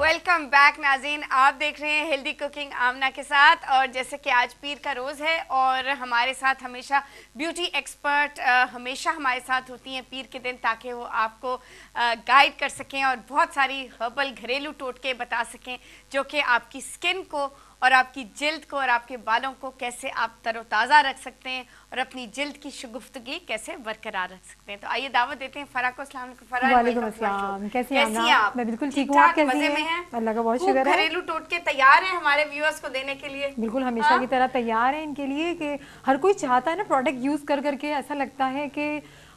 Welcome back नाज़रीन, आप देख रहे हैं हेल्दी कुकिंग आमना के साथ। और जैसे कि आज पीर का रोज़ है और हमारे साथ हमेशा ब्यूटी एक्सपर्ट हमेशा हमारे साथ होती हैं पीर के दिन, ताकि वो आपको गाइड कर सकें और बहुत सारी हर्बल घरेलू टोटके बता सकें जो कि आपकी स्किन को और आपकी जिल्द को और आपके बालों को कैसे आप तरोताज़ा रख सकते हैं और अपनी जिल्द की शुगुफ्तगी कैसे बरकरार रख सकते हैं। तो आइए दावत देते हैं फरा को। अस्सलाम वालेकुम। वालेकुम अस्सलाम। कैसी हैं आप? मैं बिल्कुल ठीक हूँ। आप कैसी हैं? अल्लाह का बहुत शुक्र है। घरेलू टोटके तैयार हैं हमारे व्यूअर्स को देने के लिए? बिल्कुल हमेशा की तरह तैयार है इनके लिए कि हर कोई चाहता है ना प्रोडक्ट यूज़ कर करके ऐसा लगता है कि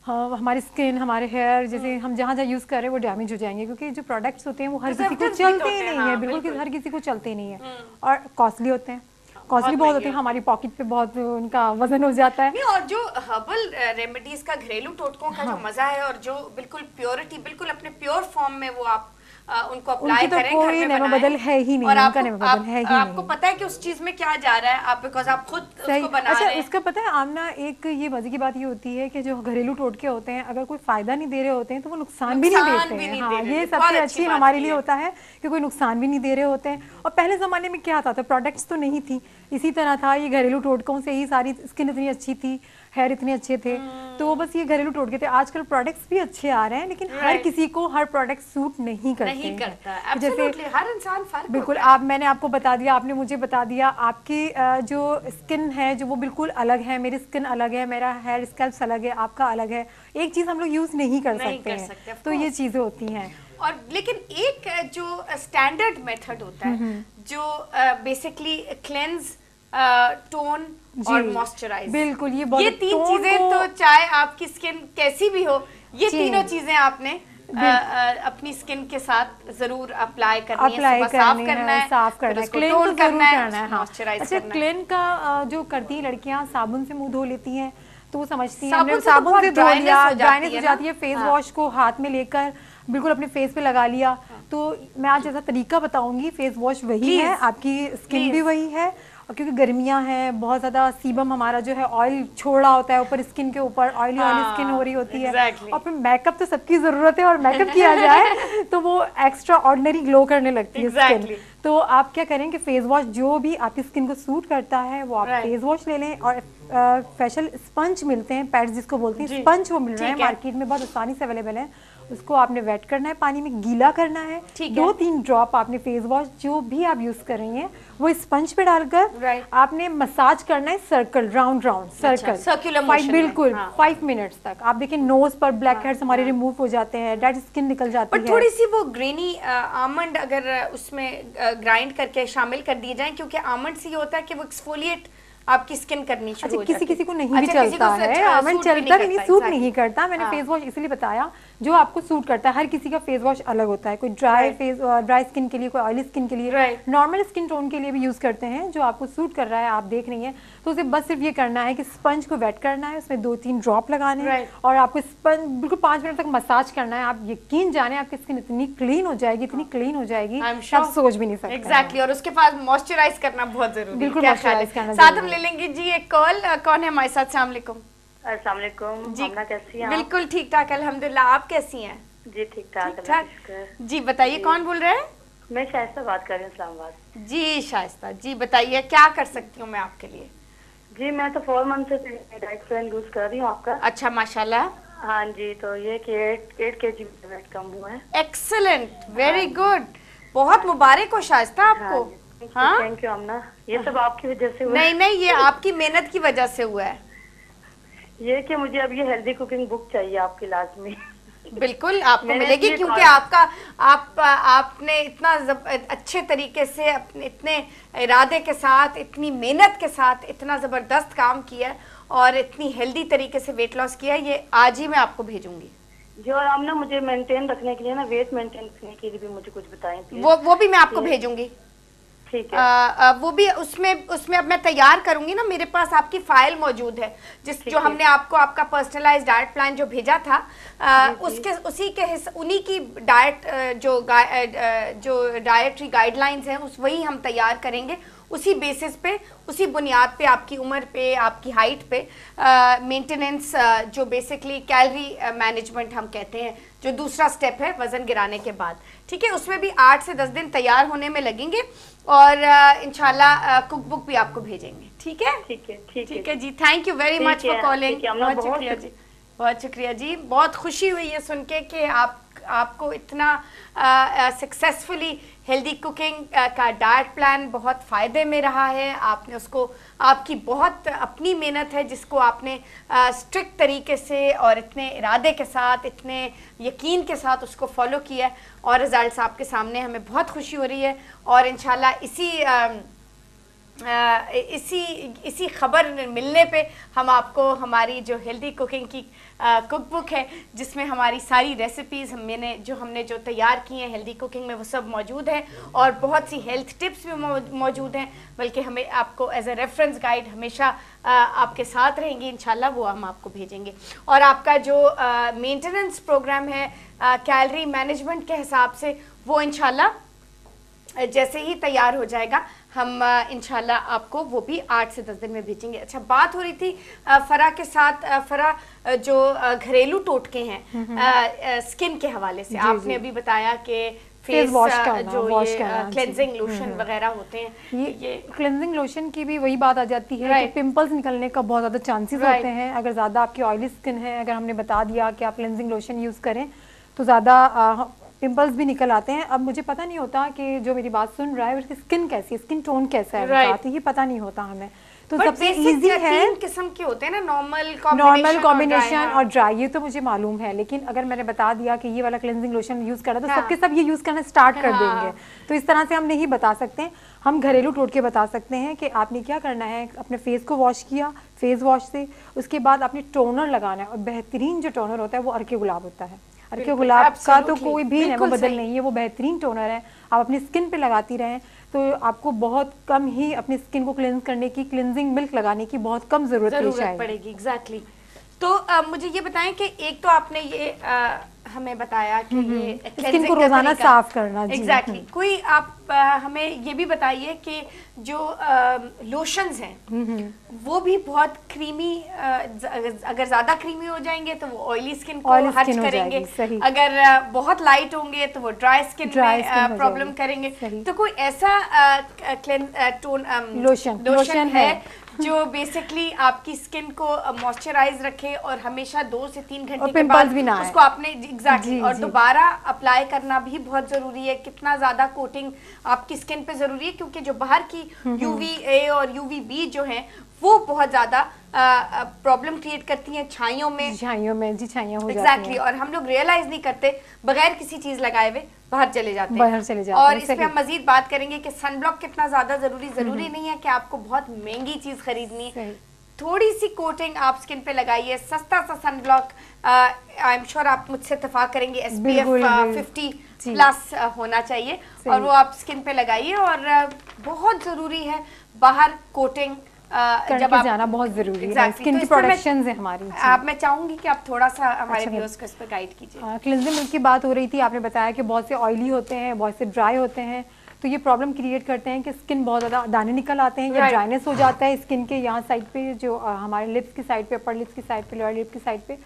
हाँ, हमारी स्किन हमारे हेयर जैसे हम जहाँ जहाँ यूज़ कर रहे हैं वो डैमेज हो जाएंगे, क्योंकि जो प्रोडक्ट्स होते हैं वो हर किसी को चलते ही नहीं है। बिल्कुल हर किसी को चलते नहीं है और कॉस्टली होते हैं, कॉस्टली बहुत होते हैं, हमारी पॉकेट पे बहुत उनका वजन हो जाता है। और जो हर्बल रेमेडीज का घरेलू टोटकों का जो मजा है और जो बिल्कुल प्योरिटी, बिल्कुल अपने प्योर फॉर्म में वो आप उनको अप्लाई तो करें, कोई नेवर बदल है ही नहीं, और उनका नेवर बदल है ही नहीं। आपको पता है कि उस चीज में क्या जा रहा है, आप बिकॉज आप खुद उसको बना रहे हैं। इसका पता है आमना, एक ये मजे की बात ये होती है कि जो घरेलू टोटके होते हैं अगर कोई फायदा नहीं दे रहे होते हैं तो वो नुकसान भी नहीं देते हैं। हाँ, ये सबसे अच्छी हमारे लिए होता है कि कोई नुकसान भी नहीं दे रहे होते हैं। और पहले जमाने में क्या था, तो प्रोडक्ट्स तो नहीं थी, इसी तरह था, ये घरेलू टोटकों से ही सारी स्किन इतनी अच्छी थी, हेयर इतने अच्छे थे, तो बस ये घरेलू टोटके थे। आजकल प्रोडक्ट्स भी अच्छे आ रहे हैं लेकिन हर किसी को हर प्रोडक्ट सूट नहीं करते। जैसे हर इंसान फर्क बिल्कुल मैंने आपको बता दिया, आपने मुझे बता दिया, आपकी जो स्किन है जो वो बिल्कुल अलग है, मेरी स्किन अलग है, मेरा हेयर स्कैल्प अलग है, आपका अलग है, एक चीज हम लोग यूज नहीं कर सकते हैं। तो ये चीजें होती हैं। और लेकिन एक जो स्टैंडर्ड मेथड होता है जो बेसिकली क्लेंज, टोन और मॉइस्चराइज, बिल्कुल ये तीन चीजें, तो चाहे आपकी स्किन कैसी भी हो, ये तीनों चीजें आपने अपनी स्किन के साथ जरूर अप्लाई करनी है। साफ करना है, क्लीन तो करना है, मॉइस्चराइज करना है। क्लीन का जो करती हैं लड़कियां, साबुन से मुंह धो लेती हैं तो वो समझती हैं साबुन से धो लिया, ड्राइनेस हो जाती है, फेस वॉश को हाथ में लेकर बिल्कुल अपने फेस पे लगा लिया। तो मैं आज जैसा तरीका बताऊंगी, फेस वॉश वही है, आपकी स्किन भी वही है, और क्योंकि गर्मियां हैं, बहुत ज़्यादा सीबम हमारा जो है ऑयल छोड़ रहा होता है ऊपर, स्किन के ऊपर ऑयली स्किन हो रही होती है। और फिर मेकअप तो सबकी ज़रूरत है, और मेकअप किया जाए तो वो एक्स्ट्रा ऑर्डिनरी ग्लो करने लगती है स्किन। तो आप क्या करें कि फेस वॉश जो भी आपकी स्किन को सूट करता है वो आप फेस वॉश ले लें। और स्पेशल स्पंज मिलते हैं, पैड्स जिसको बोलते हैं, स्पंज वो मिल रहे हैं मार्केट में, बहुत आसानी से अवेलेबल है। उसको आपने वेट करना है, पानी में गीला करना है, 2-3 ड्रॉप आपने फेस वॉश जो भी आप यूज कर रही हैं वो स्पंज पे डालकर आपने मसाज करना है, सर्कल, राउंड सर्कुलर मोशन, बिल्कुल 5 मिनट्स तक। आप देखिए नोज पर ब्लैक हेड्स हमारे रिमूव हो जाते हैं, डेड स्किन निकल जाती है। थोड़ी सी वो ग्रेनी आमंड अगर उसमें ग्राइंड करके शामिल कर दिए जाए, क्योंकि आमंड से ये होता है कि वो एक्सफोलिएट आपकी स्किन करनी शुरू हो जाती है। किसी को नहीं भी चलता है, आमंड चलता नहीं, सूट नहीं करता। मैंने फेस वॉश इसलिए बताया जो आपको सूट करता है। हर किसी का फेस वॉश अलग होता है, कोई ड्राई स्किन के लिए, कोई ऑयली स्किन के लिए, नॉर्मल स्किन टोन के लिए भी यूज करते हैं। जो आपको सूट कर रहा है आप देख रही हैं, तो उसे बस सिर्फ ये करना है कि स्पंज को वेट करना है, उसमें 2-3 ड्रॉप लगाने हैं और आपको स्पंज बिल्कुल 5 मिनट तक मसाज करना है। आप यकीन जाने आपकी स्किन इतनी क्लीन हो जाएगी, इतनी क्लीन हो जाएगी, आप सोच भी नहीं सकते। एग्जैक्टली। और उसके बाद मॉइस्चराइज करना बहुत जरूरी है। बिल्कुल मॉइस्चराइज करना। साथ हम ले लेंगे जी एक कॉल। कौन है हमारे साथ? अस्सलाम वालेकुम। अस्सलाम वालेकुम जी, कैसी हैं? बिल्कुल ठीक ठाक अल्हम्दुलिल्लाह, आप कैसी हैं? जी ठीक ठाक जी बताइए, कौन बोल रहे हैं? मैं शाइस्ता बात कर रही हूँ, इस्लामाबाद। जी शाइस्ता जी, बताइए क्या कर सकती हूँ मैं आपके लिए? जी मैं तो 4 मंथ से डाइट प्लान यूज कर रही हूँ आपका। अच्छा माशाल्लाह। हाँ जी, तो ये कि 8 kg वेट कम हुआ है। एक्सीलेंट, वेरी गुड, बहुत मुबारक हो शाइस्ता आपको। हाँ थैंक यू अमना, ये सब आपकी वजह से हुआ। नहीं, ये आपकी मेहनत की वजह से हुआ है। ये कि मुझे अब ये हेल्दी कुकिंग बुक चाहिए आपकी लाजमी। बिल्कुल आपको मिलेगी, क्योंकि आपने इतना अच्छे तरीके से अपने इतने इरादे के साथ, इतनी मेहनत के साथ इतना जबरदस्त काम किया और इतनी हेल्दी तरीके से वेट लॉस किया। ये आज ही मैं आपको भेजूंगी जो। और आप ना मुझे मेंटेन रखने के लिए ना, वेट मेंटेन रखने के लिए भी मुझे कुछ बताएं। वो भी मैं आपको भेजूंगी। ठीक है। वो भी उसमें अब मैं तैयार करूंगी ना, मेरे पास आपकी फाइल मौजूद है जो हमने आपको आपका पर्सनलाइज्ड डाइट प्लान जो भेजा था, उन्हीं की डाइट जो डाइटरी गाइडलाइंस हैं वही हम तैयार करेंगे। उसी बेसिस पे, उसी बुनियाद पे, आपकी उम्र पे, आपकी हाइट पे मेंटेनेंस, जो बेसिकली कैलोरी मैनेजमेंट हम कहते हैं, जो दूसरा स्टेप है वजन गिराने के बाद, ठीक है, उसमें भी 8 से 10 दिन तैयार होने में लगेंगे और इंशाल्लाह कुक बुक भी आपको भेजेंगे। ठीक है, ठीक है जी। Thank you very much for calling. बहुत शुक्रिया जी, बहुत शुक्रिया जी। बहुत खुशी हुई है सुन के कि आपको इतना सक्सेसफुली हेल्दी कुकिंग का डाइट प्लान बहुत फ़ायदे में रहा है। आपने उसको, आपकी बहुत अपनी मेहनत है जिसको आपने स्ट्रिक्ट तरीके से और इतने इरादे के साथ, इतने यकीन के साथ उसको फॉलो किया है और रिजल्ट्स आपके सामने। हमें बहुत खुशी हो रही है और इंशाल्लाह इसी खबर मिलने पे हम आपको हमारी जो हेल्दी कुकिंग की कुक बुक है, जिसमें हमारी सारी रेसिपीज़ हमने जो तैयार की हैं हेल्दी कुकिंग में, वो सब मौजूद हैं और बहुत सी हेल्थ टिप्स भी मौजूद हैं, बल्कि हमें आपको एज ए रेफरेंस गाइड हमेशा आपके साथ रहेंगी इंशाल्लाह, वो हम आपको भेजेंगे। और आपका जो मेंटेनेंस प्रोग्राम है कैलोरी मैनेजमेंट के हिसाब से, वो इंशाल्लाह जैसे ही तैयार हो जाएगा हम इंशाल्लाह आपको वो भी 8 से 10 दिन में भेजेंगे। अच्छा, बात हो रही थी फरा के साथ, फरा जो घरेलू टोटके हैं स्किन के हवाले से, आपने अभी बताया कि फेस वॉश करना, जो क्लेंजिंग लोशन वगैरह होते हैं, ये क्लेंजिंग लोशन की भी वही बात आ जाती है कि पिंपल्स निकलने का बहुत ज़्यादा चांसेस होते हैं। अगर ज़्यादा आपकी ऑयली स्किन है, अगर हमने बता दिया कि आप क्लेंजिंग लोशन यूज़ करें तो ज़्यादा पिंपल्स भी निकल आते हैं। अब मुझे पता नहीं होता कि जो मेरी बात सुन रहा है उसकी स्किन कैसी है, स्किन टोन कैसा है, तो ये पता नहीं होता हमें। तो सबसे इजी है, 3 किस्म के होते हैं ना, नॉर्मल कॉम्बिनेशन और ड्राई, ये तो मुझे मालूम है। लेकिन अगर मैंने बता दिया कि ये वाला क्लेंजिंग लोशन यूज करना, तो सबके सब ये यूज करना स्टार्ट कर देंगे। तो इस तरह से हम नहीं बता सकते। हम घरेलू टोटके बता सकते हैं कि आपने क्या करना है। अपने फेस को वॉश किया फेस वॉश से, उसके बाद आपने टोनर लगाना है और बेहतरीन जो टोनर होता है वो अर्के गुलाब होता है। अर्के गुलाब का तो कोई भी नैनो बदल नहीं है, वो बेहतरीन टोनर है। आप अपनी स्किन पे लगाती रहें तो आपको बहुत कम ही अपनी स्किन को क्लेंज करने की, क्लेंजिंग मिल्क लगाने की बहुत कम जरूरत पड़ेगी। एग्जैक्टली। तो मुझे ये बताएं कि एक तो आपने ये हमें बताया कि ये स्किन को रोजाना साफ करना। एग्जैक्टली। कोई आप हमें ये भी बताइए कि जो लोशंस हैं वो भी बहुत क्रीमी, अगर ज्यादा क्रीमी हो जाएंगे तो वो ऑयली स्किन को हर्ट करेंगे, अगर बहुत लाइट होंगे तो वो ड्राई स्किन में प्रॉब्लम करेंगे। तो कोई ऐसा लोशन है जो बेसिकली आपकी स्किन को मॉइस्चराइज रखे और हमेशा 2 से 3 घंटे के बाद उसको आपने एग्जैक्टली और दोबारा अप्लाई करना भी बहुत जरूरी है। कितना ज्यादा कोटिंग आपकी स्किन पे जरूरी है, क्योंकि जो बाहर की UVA और UVB जो है वो बहुत ज्यादा प्रॉब्लम क्रिएट करती हैं छाइयों में छाइयां हो जाती हैं। एग्जैक्टली। और हम लोग रियलाइज नहीं करते, बगैर किसी चीज लगाए हुए बाहर चले जाते हैं। और इस पे हम मजीद बात करेंगे कि सनब्लॉक कितना ज्यादा जरूरी नहीं है कि आपको बहुत महंगी चीज खरीदनी है। थोड़ी सी कोटिंग आप स्किन पे लगाइए, सस्ता सा सनब्लॉक, आई एम श्योर आप मुझसे इत्तेफाक करेंगे, SPF 50 प्लस होना चाहिए, और वो आप स्किन पे लगाइए। और बहुत जरूरी है बाहर कोटिंग जब आप जाना बहुत जरूरी है। स्किन की प्रोडक्शंस है हमारी। आप, मैं चाहूंगी कि आप थोड़ा सा हमारे व्यूअर्स को इस पे गाइड कीजिए। क्लेंजिंग मिल्क की बात हो रही थी, आपने बताया कि बहुत से ऑयली होते हैं, बहुत से ड्राई होते हैं, तो ये प्रॉब्लम क्रिएट करते हैं कि स्किन बहुत ज़्यादा दाने निकल आते हैं या ड्राइनेस हो जाता है स्किन के यहाँ साइड पे, जो हमारे लिप्स की साइड पे, अपर लिप्स की साइड पे, लोअर लिप की साइड पे।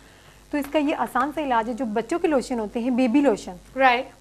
तो इसका ये आसान सा इलाज है, जो बच्चों के लोशन होते हैं, बेबी लोशन,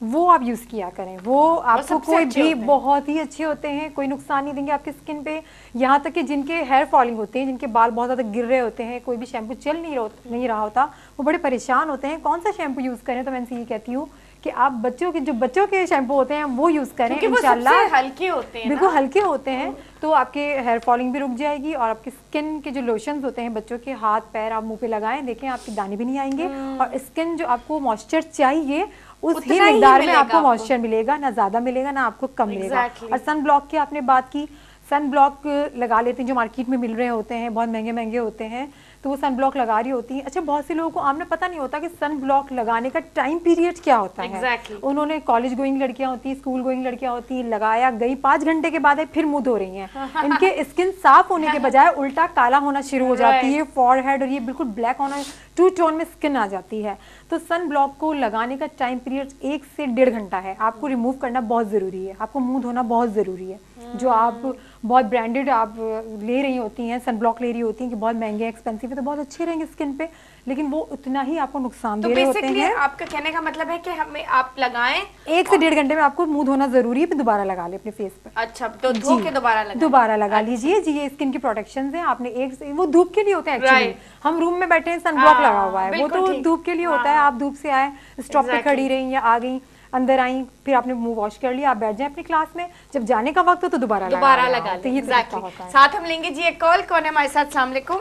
वो आप यूज़ किया करें। वो आपको कोई भी बहुत ही अच्छे होते हैं, कोई नुकसान नहीं देंगे आपकी स्किन पे। यहाँ तक कि जिनके हेयर फॉलिंग होते हैं, जिनके बाल बहुत ज़्यादा गिर रहे होते हैं, कोई भी शैम्पू चल नहीं रहा होता, वो बड़े परेशान होते हैं कौन सा शैम्पू यूज़ करें। तो मैं इनसे ये कहती हूँ कि आप बच्चों के शैम्पू होते हैं वो यूज़ करें, इंशाल्लाह हल्के होते हैं, बिल्कुल हल्के होते हैं, तो आपके हेयर फॉलिंग भी रुक जाएगी। और आपकी स्किन के जो लोशंस होते हैं बच्चों के, हाथ पैर आप मुंह पे लगाएं, देखें आपके दाने भी नहीं आएंगे। और स्किन जो आपको मॉइस्चर चाहिए उस ही मिकदार में आपको मॉइस्चर मिलेगा, ना ज़्यादा मिलेगा ना आपको कम मिलेगा। और सन ब्लॉक की आपने बात की, सन ब्लॉक लगा लेते हैं जो मार्केट में मिल रहे होते हैं, बहुत महंगे होते हैं, तो वो सन ब्लॉक लगा रही होती है। अच्छा, बहुत से लोगों को आमने पता नहीं होता कि सन ब्लॉक लगाने का टाइम पीरियड क्या होता है। उन्होंने कॉलेज गोइंग लड़कियां होती हैं, स्कूल गोइंग लड़कियां होती हैं, लगाया, गई 5 घंटे के बाद फिर मुंह धो रही हैं। इनके स्किन साफ होने के बजाय उल्टा काला होना शुरू हो जाती है, फॉरहेड और ये बिल्कुल ब्लैक होना टू टोन में स्किन आ जाती है। तो सन ब्लॉक को लगाने का टाइम पीरियड 1 से 1.5 घंटा है। आपको रिमूव करना बहुत ज़रूरी है, आपको मुंह धोना बहुत ज़रूरी है। जो आप बहुत ब्रांडेड आप ले रही होती हैं, सन ब्लॉक ले रही होती हैं कि बहुत महंगे एक्सपेंसिव है तो बहुत अच्छे रहेंगे स्किन पे, लेकिन वो उतना ही आपको नुकसान दे रहे होते हैं। आपका कहने का मतलब है कि हमें आप लगाएं 1 से 1.5 घंटे में आपको मुंह धोना जरूरी है, फिर दोबारा लगा ले अपने फेस पर। अच्छा, तो धो के दोबारा लगा लीजिए जी। ये स्किन की प्रोटेक्शन है। आपने एक वो धूप के लिए होता है एक्चुअली, हम रूम में बैठे हैं सन ब्लॉक लगा हुआ है, वो तो धूप के लिए होता है। आप धूप से आए, स्टॉप पे खड़ी रही या आ गई, अंदर आई, फिर आपने मुंह वॉश कर लिया, आप बैठ जाए अपनी क्लास में, जब जाने का वक्त हो तो दोबारा लगा। तो ये साथ हम लेंगे जी एक कॉल। कौन है हमारे साथ? अस्सलाम वालेकुम।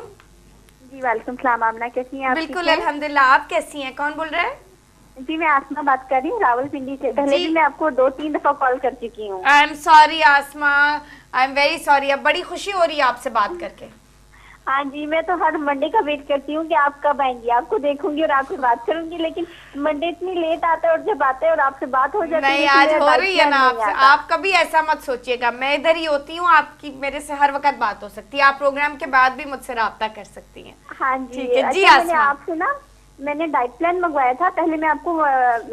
जी वालेकुम सलाम। आमना कैसी हैं आप? बिल्कुल अल्हम्दुलिल्लाह, आप कैसी हैं? कौन बोल रहे हैं? जी मैं आसमा बात कर रही हूँ रावलपिंडी से। पहले भी मैं आपको 2-3 दफा कॉल कर चुकी हूँ। I am sorry Asma, I am very sorry. अब बड़ी खुशी हो रही है आपसे बात करके। हाँ जी, मैं तो हर मंडे का वेट करती हूँ कि आप कब आएंगी, आपको देखूंगी और आपसे बात करूंगी, लेकिन मंडे इतनी लेट आता है और जब आते हैं और आपसे बात हो जाती है। नहीं, आज हो रही है ना आपसे। आप कभी ऐसा मत सोचिएगा, मैं इधर ही होती हूँ, आपकी मेरे से हर वक्त बात हो सकती है। आप प्रोग्राम के बाद भी मुझसे राब्ता कर सकती हैं। हाँ जी। ठीक है जी। मैंने आपसे ना मैंने डाइट प्लान मंगवाया था। पहले मैं आपको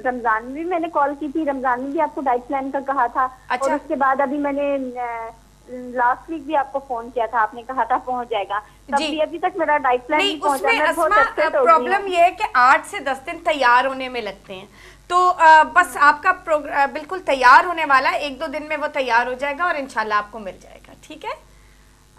रमजान में भी मैंने कॉल की थी, रमजान में भी आपको डाइट प्लान का कहा था। अच्छा। और उसके बाद अभी मैंने लास्ट वीक भी आपको फोन किया था, आपने कहा था पहुंच जाएगा। तब भी अभी तक मेरा डाइट प्लान नहीं पहुंचा। मैं बहुत अपसेट हो गई हूं। प्रॉब्लम ये है कि 8 से 10 दिन तैयार होने में लगते हैं, तो बस आपका बिल्कुल तैयार होने वाला, 1-2 दिन में वो तैयार हो जाएगा और इंशाल्लाह आपको मिल जाएगा। ठीक है,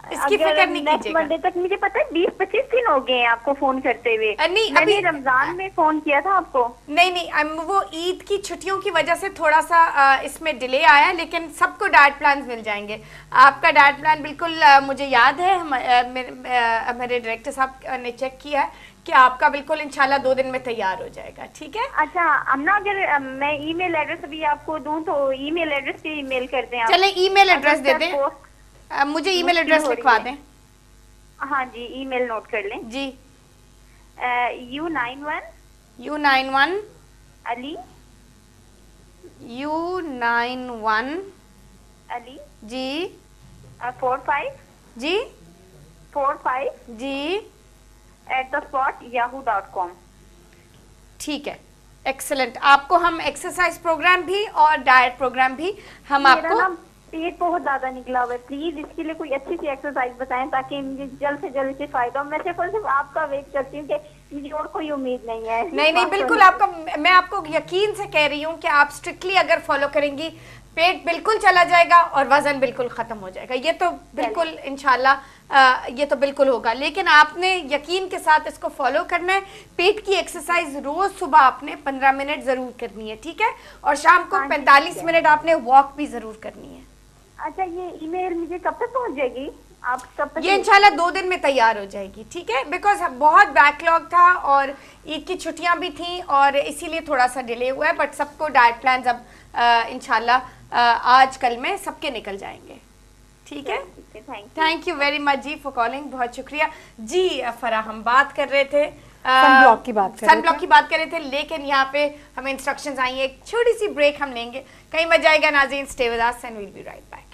इसकी फिक्र नहीं कीजिएगा। मंडे तक मुझे पता है 20-25 दिन हो गए हैं आपको फोन करते हुए। नहीं, मैंने रमजान में फोन किया था आपको। नहीं, वो ईद की छुट्टियों की वजह से थोड़ा सा इसमें डिले आया है, लेकिन सबको डाइट प्लान मिल जाएंगे। आपका डाइट प्लान बिल्कुल मुझे याद है, मेरे डायरेक्टर साहब ने चेक किया है कि आपका बिल्कुल इंशाल्लाह 2 दिन में तैयार हो जाएगा। ठीक है। अच्छा अमना, अगर मैं ईमेल एड्रेस अभी आपको दूं तो ईमेल एड्रेस पे ईमेल कर दें आप। चले ईमेल एड्रेस दे दें, मुझे ईमेल एड्रेस लिखवा दें। हाँ जी, ईमेल नोट कर लें जी। U91 अली U91 अली जी 45 जी 45 जी @yahoo.com। ठीक है, एक्सेलेंट। आपको हम एक्सरसाइज प्रोग्राम भी और डाइट प्रोग्राम भी हम आपको। पेट बहुत ज्यादा निकला हुआ है, प्लीज इसके लिए कोई अच्छी सी एक्सरसाइज बताएं ताकि मुझे जल्द से जल्द से फायदा हो। मैं सिर्फ आपका वेट करती हूँ कि मुझे और कोई उम्मीद नहीं है। नहीं, बिल्कुल आपका, मैं आपको यकीन से कह रही हूँ कि आप स्ट्रिक्टली अगर फॉलो करेंगी, पेट बिल्कुल चला जाएगा और वजन बिल्कुल खत्म हो जाएगा। ये तो बिल्कुल इंशाल्लाह ये तो बिल्कुल होगा, लेकिन आपने यकीन के साथ इसको फॉलो करना है। पेट की एक्सरसाइज रोज सुबह आपने 15 मिनट जरूर करनी है, ठीक है, और शाम को 45 मिनट आपने वॉक भी जरूर करनी है। अच्छा, ये ईमेल मुझे कब तक पहुंच जाएगी? आप कब तक? ये इंशाल्लाह 2 दिन में तैयार हो जाएगी। ठीक है, बिकॉज बहुत बैकलॉग था और ईद की छुट्टियां भी थी और इसीलिए थोड़ा सा डिले हुआ है, बट सबको डाइट प्लान अब इंशाल्लाह आज कल में सबके निकल जाएंगे। ठीक है, thank you very much ji for calling. बहुत शुक्रिया जी। फराह, हम बात कर रहे थे सनब्लॉक की बात कर रहे थे, लेकिन यहाँ पे हमें इंस्ट्रक्शंस आई हैं। एक छोटी सी ब्रेक हम लेंगे, कहीं मजा आएगा नाज़रीन। Stay with us and we'll be right back.